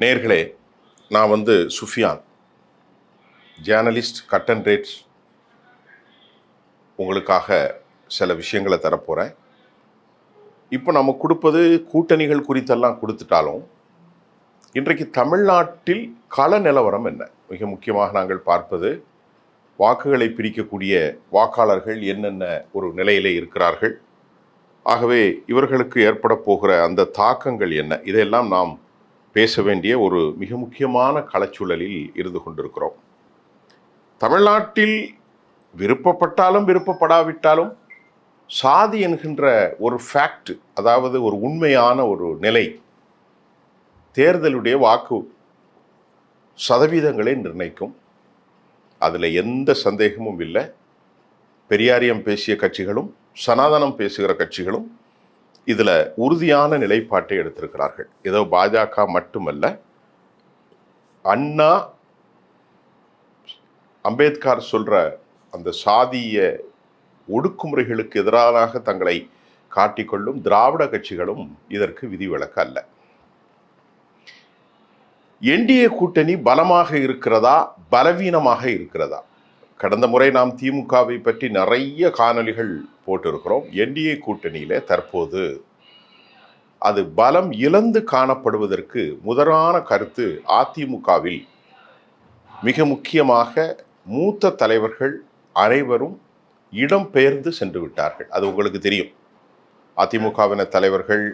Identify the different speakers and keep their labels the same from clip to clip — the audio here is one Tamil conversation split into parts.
Speaker 1: நேயர்களே, நான் Sufiyan, journalist, cut and rates. உங்களுக்காக சில விஷயங்களை தரப்போகிறேன். இப்போ நம்ம கொடுப்பது கூட்டணிகள் குறித்தெல்லாம் கொடுத்துட்டாலும், இன்றைக்கு தமிழ்நாட்டில் கள நிலவரம் என்ன? மிக முக்கியமாக நாங்கள் பார்ப்பது வாக்குகளை பிரிக்கக்கூடிய வாக்காளர்கள் என்னென்ன ஒரு நிலையிலே இருக்கிறார்கள். ஆகவே இவர்களுக்கு ஏற்பட போகிற அந்த தாக்கங்கள் என்ன? இதையெல்லாம் நாம் பேச வேண்டிய ஒரு மிக முக்கியமான களச்சூழலில் இருந்து கொண்டிருக்கிறோம். தமிழ்நாட்டில் விருப்பப்பட்டாலும் விருப்பப்படாவிட்டாலும் சாதி என்கின்ற ஒரு ஃபேக்ட், அதாவது ஒரு உண்மையான ஒரு நிலை, தேர்தலுடைய வாக்கு சதவீதங்களை நிர்ணயிக்கும். அதில் எந்த சந்தேகமும் இல்லை. பெரியாரியம் பேசிய கட்சிகளும் சனாதனம் பேசுகிற கட்சிகளும் இதில் உறுதியான நிலைப்பாட்டை எடுத்திருக்கிறார்கள். ஏதோ பாஜக மட்டுமல்ல, அண்ணா, அம்பேத்கர் சொல்ற அந்த சாதிய ஒடுக்குமுறைகளுக்கு எதிராக தங்களை காட்டிக்கொள்ளும் திராவிட கட்சிகளும் இதற்கு விதிவிலக்கு அல்ல. என்டிஏ கூட்டணி பலமாக இருக்கிறதா, பலவீனமாக இருக்கிறதா? கடந்த முறை நாம் திமுகவை பற்றி நிறைய காணொலிகள் போட்டிருக்கிறோம். என்டிஏ கூட்டணியில தற்போது அது பலம் இழந்து காணப்படுவதற்கு முதலான கருத்து, அதிமுகவில் மிக முக்கியமாக மூத்த தலைவர்கள் அனைவரும் இடம் பெயர்ந்து சென்று விட்டார்கள். அது உங்களுக்கு தெரியும். அதிமுகவின தலைவர்கள்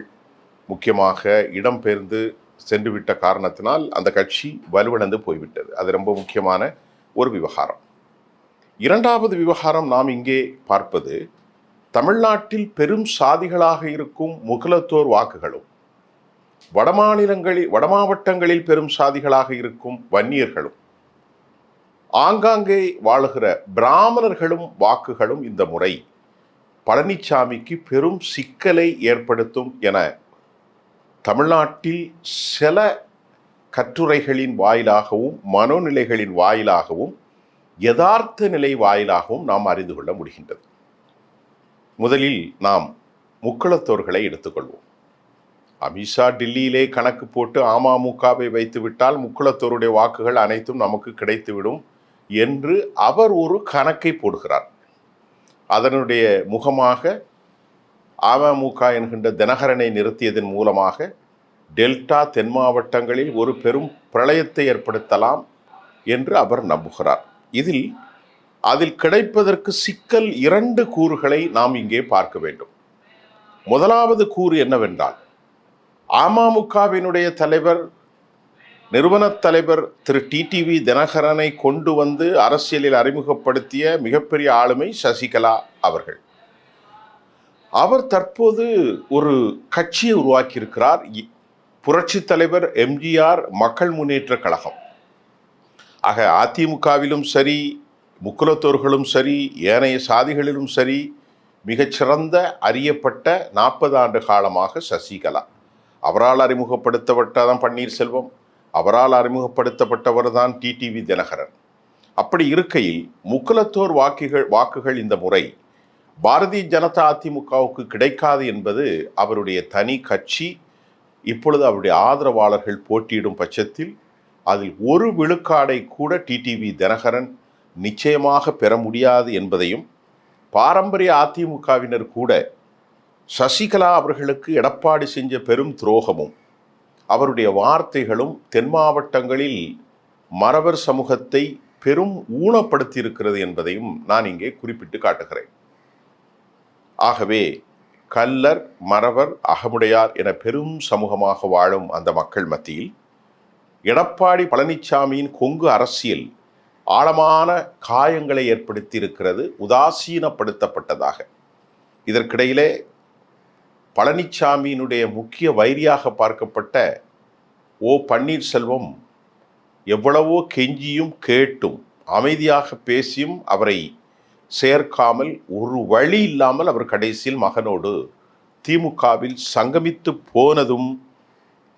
Speaker 1: முக்கியமாக இடம் பெயர்ந்து சென்று விட்ட காரணத்தினால் அந்த கட்சி வலுவிழந்து போய்விட்டது. அது ரொம்ப முக்கியமான ஒரு விவகாரம். இரண்டாவது விவகாரம் நாம் இங்கே பார்ப்பது, தமிழ்நாட்டில் பெரும் சாதிகளாக இருக்கும் முகலத்தோர் வாக்குகளும், வடமாவட்டங்களில் பெரும் சாதிகளாக இருக்கும் வன்னியர்களும், ஆங்காங்கே வாழுகிற பிராமணர்களும் வாக்குகளும் இந்த முறை பழனிசாமிக்கு பெரும் சிக்கலை ஏற்படுத்தும் என தமிழ்நாட்டில் சில கட்டுரைகளின் வாயிலாகவும் மனோநிலைகளின் வாயிலாகவும் யதார்த்த நிலை வாயிலாகவும் நாம் அறிந்து கொள்ள முடிகின்றது. முதலில் நாம் முக்குளத்தோர்களை எடுத்துக்கொள்வோம். அமித்ஷா டில்லியிலே கணக்கு போட்டு அமமுகவை வைத்துவிட்டால் முக்குளத்தோருடைய வாக்குகள் அனைத்தும் நமக்கு கிடைத்துவிடும் என்று அவர் ஒரு கணக்கை போடுகிறார். அதனுடைய முகமாக அமமுக என்கின்ற தினகரனை நிறுத்தியதன் மூலமாக டெல்டா தென் மாவட்டங்களில் ஒரு பெரும் பிரளயத்தை ஏற்படுத்தலாம் என்று அவர் நம்புகிறார். அதில் கிடைப்பதற்கு சிக்கல் இரண்டு கூறுகளை நாம் இங்கே பார்க்க வேண்டும். முதலாவது கூறு என்னவென்றால், அமமுகவினுடைய தலைவர், நிறுவன தலைவர் திரு டிடிவி தினகரனை கொண்டு வந்து அரசியலில் அறிமுகப்படுத்திய மிகப்பெரிய ஆளுமை சசிகலா அவர்கள். அவர் தற்போது ஒரு கட்சியை உருவாக்கியிருக்கிறார், புரட்சி தலைவர் எம்ஜிஆர் மக்கள் முன்னேற்ற கழகம். ஆக அதிமுகவிலும் சரி, முக்குலத்தோர்களும் சரி, ஏனைய சாதிகளிலும் சரி, மிகச்சிறந்த அறியப்பட்ட 40 ஆண்டு காலமாக சசிகலா. அவரால் அறிமுகப்படுத்தப்பட்டதான் பன்னீர்செல்வம், அவரால் அறிமுகப்படுத்தப்பட்டவர் தான் டிடிவி தினகரன். அப்படி இருக்கையில் முக்குலத்தோர் வாக்குகள் இந்த முறை பாரதிய ஜனதா அதிமுகவுக்கு கிடைக்காது என்பது அவருடைய தனி கட்சி. இப்பொழுது அவருடைய ஆதரவாளர்கள் போட்டியிடும் பட்சத்தில் அதில் ஒரு விழுக்காடை கூட டிடிவி தினகரன் நிச்சயமாக பெற முடியாது என்பதையும், பாரம்பரிய அதிமுகவினர் கூட சசிகலா அவர்களுக்கு எடப்பாடி செஞ்ச பெரும் துரோகமும் அவருடைய வார்த்தைகளும் தென் மாவட்டங்களில் மறவர் சமூகத்தை பெரும் ஊனப்படுத்தி இருக்கிறது என்பதையும் நான் இங்கே குறிப்பிட்டு காட்டுகிறேன். ஆகவே கல்லர், மறவர், அகமுடையார் என பெரும் சமூகமாக வாழும் அந்த மக்கள் மத்தியில் எடப்பாடி பழனிசாமியின் கொங்கு அரசியல் ஆழமான காயங்களை ஏற்படுத்தி இருக்கிறது, உதாசீனப்படுத்தப்பட்டதாக. இதற்கிடையிலே பழனிசாமியினுடைய முக்கிய வைரியாக பார்க்கப்பட்ட பன்னீர்செல்வம் எவ்வளவோ கெஞ்சியும் கேட்டும் அமைதியாக பேசியும் அவரை சேர்க்காமல், ஒரு வழி இல்லாமல் அவர் கடைசியில் மகனோடு திமுகவில் சங்கமித்து போனதும்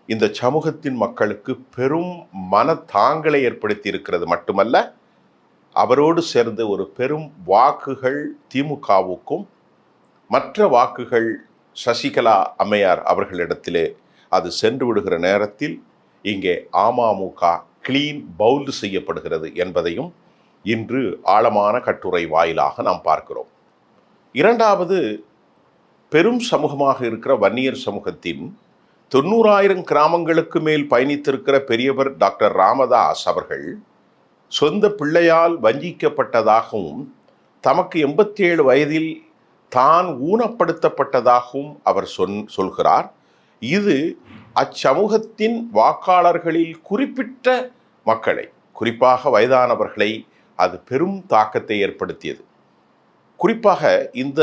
Speaker 1: இந்த சமூகத்தின் மக்களுக்கு பெரும் மனத்தாங்கலை ஏற்படுத்தி இருக்கிறது மட்டுமல்ல, அவரோடு சேர்ந்து ஒரு பெரும் வாக்குகள் திமுகவுக்கும் மற்ற வாக்குகள் சசிகலா அம்மையார் அவர்களிடத்திலே அது சென்று விடுகிற நேரத்தில் இங்கே அமமுக கிளீன் பவுல்டு செய்யப்படுகிறது என்பதையும் இன்று ஆழமான கட்டுரை வாயிலாக நாம் பார்க்கிறோம். இரண்டாவது, பெரும் சமூகமாக இருக்கிற வன்னியர் சமூகத்தின் 90,000 கிராமங்களுக்கு மேல் பயணித்திருக்கிற பெரியவர் டாக்டர் ராமதாஸ் அவர்கள் சொந்த பிள்ளையால் வஞ்சிக்கப்பட்டதாகவும் தமக்கு 87 வயதில் தான் ஊனப்படுத்தப்பட்டதாகவும் அவர் சொல்கிறார். இது அச்சமூகத்தின் வாக்காளர்களில் குறிப்பிட்ட மக்களை, குறிப்பாக வயதானவர்களை அது பெரும் தாக்கத்தை ஏற்படுத்தியது. குறிப்பாக இந்த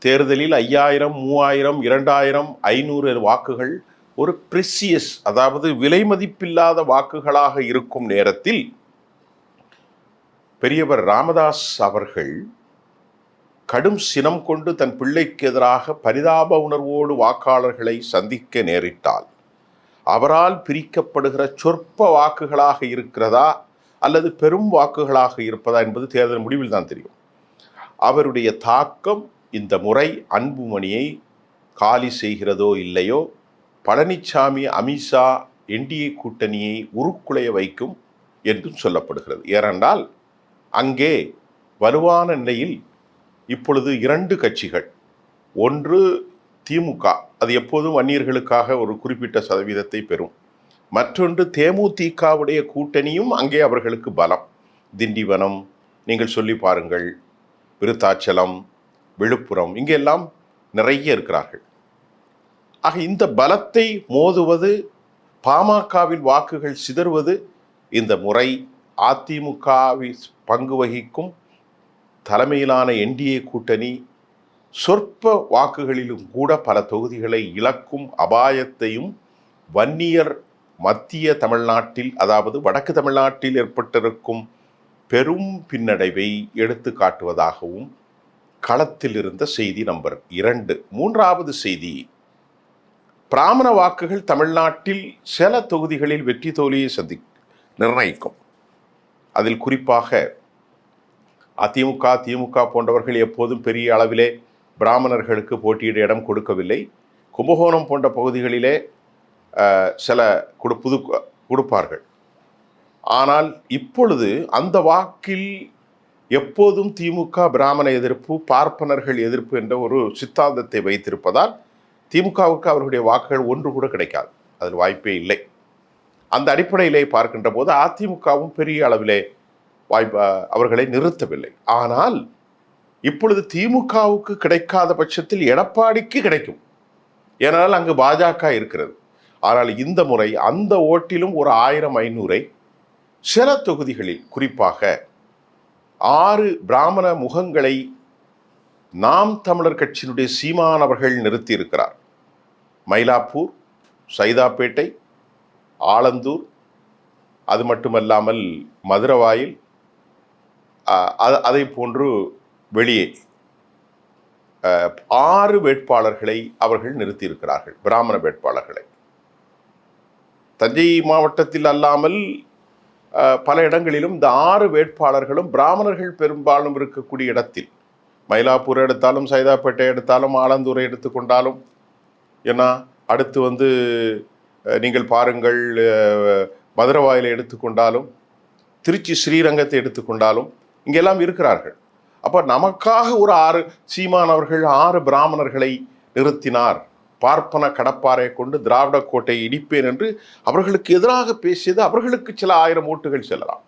Speaker 1: தேர்தலில் 5000, 3000, 2000, 500 வாக்குகள் ஒரு பிரிசியஸ், அதாவது விலை மதிப்பில்லாத வாக்குகளாக இருக்கும் நேரத்தில் பெரியவர் ராமதாஸ் அவர்கள் கடும் சினம் கொண்டு தன் பிள்ளைக்கு எதிராக பரிதாப உணர்வோடு வாக்காளர்களை சந்திக்க நேரிட்டால் அவரால் பிரிக்கப்படுகிற சொற்ப வாக்குகளாக இருக்கிறதா அல்லது பெரும் வாக்குகளாக இருப்பதா என்பது தேர்தல் முடிவில் தான் தெரியும். அவருடைய தாக்கம் இந்த முறை அன்புமணியை காலி செய்கிறதோ இல்லையோ, பழனிசாமி, அமித்ஷா என்டிஏ கூட்டணியை உருக்குலைய வைக்கும் என்றும் சொல்லப்படுகிறது. ஏனென்றால் அங்கே வலுவான நிலையில் இப்பொழுது 2 கட்சிகள், ஒன்று திமுக, அது எப்போதும் வன்னியர்களுக்காக ஒரு குறிப்பிட்ட சதவீதத்தை பெறும். மற்றொன்று தேமுதிகவுடைய கூட்டணியும் அங்கே அவர்களுக்கு பலம். திண்டிவனம் நீங்கள் சொல்லி பாருங்கள், விருத்தாச்சலம், விழுப்புரம், இங்கெல்லாம் நிறைய இருக்கிறார்கள். ஆக இந்த பலத்தை மோதுவது, பாமகவின் வாக்குகள் சிதறுவது இந்த முறை அதிமுகவில் பங்கு வகிக்கும் தலைமையிலான என்டிஏ கூட்டணி சொற்ப வாக்குகளிலும் கூட பல தொகுதிகளை இழக்கும் அபாயத்தையும் வன்னியர் மத்திய தமிழ்நாட்டில், அதாவது வடக்கு தமிழ்நாட்டில் ஏற்பட்டிருக்கும் பெரும் பின்னடைவை எடுத்து காட்டுவதாகவும் களத்தில் இருந்த செய்தி நம்பர் 2. மூன்றாவது செய்தி, பிராமண வாக்குகள் தமிழ்நாட்டில் சில தொகுதிகளில் வெற்றி தோல்வியை நிர்ணயிக்கும். அதில் குறிப்பாக அதிமுக, திமுக போன்றவர்கள் எப்போதும் பெரிய அளவிலே பிராமணர்களுக்கு போட்டியிட இடம் கொடுக்கவில்லை. கும்பகோணம் போன்ற பகுதிகளிலே சில கொடுப்பார்கள். ஆனால் இப்பொழுது அந்த வாக்கில் எப்போதும் திமுக பிராமண எதிர்ப்பு, பார்ப்பனர்கள் எதிர்ப்பு என்ற ஒரு சித்தாந்தத்தை வைத்திருப்பதால் திமுகவுக்கு அவர்களுடைய வாக்குகள் ஒன்று கூட கிடைக்காது, அதில் வாய்ப்பே இல்லை. அந்த அடிப்படையிலே பார்க்கின்ற போது அதிமுகவும் பெரிய அளவிலே அவர்களை நிறுத்தவில்லை. ஆனால் இப்பொழுது திமுகவுக்கு கிடைக்காத பட்சத்தில் எடப்பாடிக்கு கிடைக்கும், ஏனால் அங்கு பாஜக இருக்கிறது. ஆனால் இந்த முறை அந்த ஓட்டிலும் ஒரு 1000-500 சில தொகுதிகளில், குறிப்பாக 6 பிராமண முகங்களை நாம் தமிழர் கட்சியினுடைய சீமான் அவர்கள் நிறுத்தி இருக்கிறார். மயிலாப்பூர், சைதாப்பேட்டை, ஆலந்தூர், அது மட்டுமல்லாமல் மதுரவாயில், அதை போன்று வெளியே 6 வேட்பாளர்களை அவர்கள் நிறுத்தியிருக்கிறார்கள், பிராமண வேட்பாளர்களை. தஞ்சை மாவட்டத்தில் அல்லாமல் பல இடங்களிலும் இந்த 6 வேட்பாளர்களும் பிராமணர்கள் பெரும்பாலும் இருக்கக்கூடிய இடத்தில், மயிலாப்பூர் எடுத்தாலும், சைதாப்பேட்டை எடுத்தாலும், ஆலந்தூரை எடுத்துக்கொண்டாலும், ஏன்னா அடுத்து நீங்கள் பாருங்கள், மதுரவாயிலை எடுத்துக்கொண்டாலும், திருச்சி ஸ்ரீரங்கத்தை எடுத்துக்கொண்டாலும் இங்கெல்லாம் இருக்கிறார்கள். அப்போ நமக்காக ஒரு 6 சீமான் அவர்கள் 6 பிராமணர்களை நிறுத்தினார், பார்ப்பன கடப்பாரை கொண்டு திராவிட கோட்டையை இடிப்பேன் என்று அவர்களுக்கு எதிராக பேசியது. அவர்களுக்கு சில 1000 ஓட்டுகள் செல்லலாம்,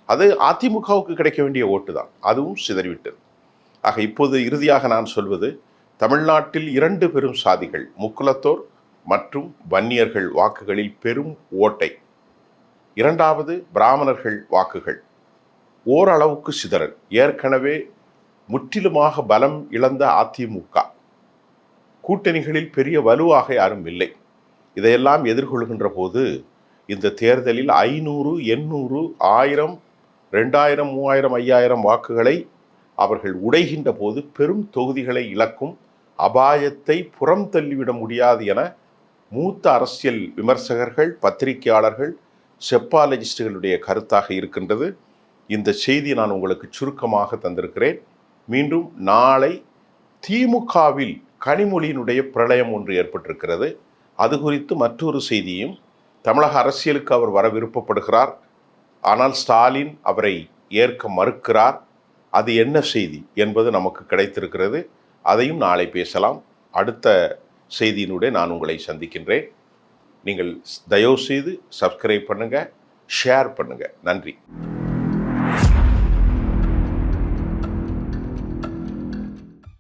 Speaker 1: அது அதிமுகவுக்கு கிடைக்க வேண்டிய ஓட்டு தான், அதுவும் சிதறிவிட்டது. ஆக இப்போது இறுதியாக நான் சொல்வது, தமிழ்நாட்டில் 2 பெரும் சாதிகள், முக்குலத்தோர் மற்றும் வன்னியர்கள் வாக்குகளில் பெரும் ஓட்டை, இரண்டாவது பிராமணர்கள் வாக்குகள் ஓரளவுக்கு சிதறல். ஏற்கனவே முற்றிலுமாக பலம் இழந்த அதிமுக கூட்டணிகளில் பெரிய வலுவாக யாரும் இல்லை. இதையெல்லாம் எதிர்கொள்கின்ற போது இந்த தேர்தலில் 500, 800, 1000, 2000, 3000, 5000 வாக்குகளை அவர்கள் உடைகின்ற போது பெரும் தொகுதிகளை இழக்கும் அபாயத்தை புறம் தள்ளிவிட முடியாது என மூத்த அரசியல் விமர்சகர்கள், பத்திரிகையாளர்கள், செப்பாலஜிஸ்டுகளுடைய கருத்தாக இருக்கின்றது. இந்த செய்தி நான் உங்களுக்கு சுருக்கமாக தந்திருக்கிறேன். மீண்டும் நாளை திமுகவில் கனிமொழியினுடைய பிரளயம் ஒன்று ஏற்பட்டிருக்கிறது, அது குறித்து மற்றொரு செய்தியும் தமிழக அரசியலுக்கு அவர் வர விருப்பப்படுகிறார். ஆனால் ஸ்டாலின் அவரை ஏற்க மறுக்கிறார். அது என்ன செய்தி என்பது நமக்கு கிடைத்திருக்கிறது. அதையும் நாளை பேசலாம். அடுத்த செய்தியினுடைய நான் உங்களை சந்திக்கின்றேன். நீங்கள் தயவு செய்து சப்ஸ்கிரைப் பண்ணுங்க, ஷேர் பண்ணுங்க. நன்றி.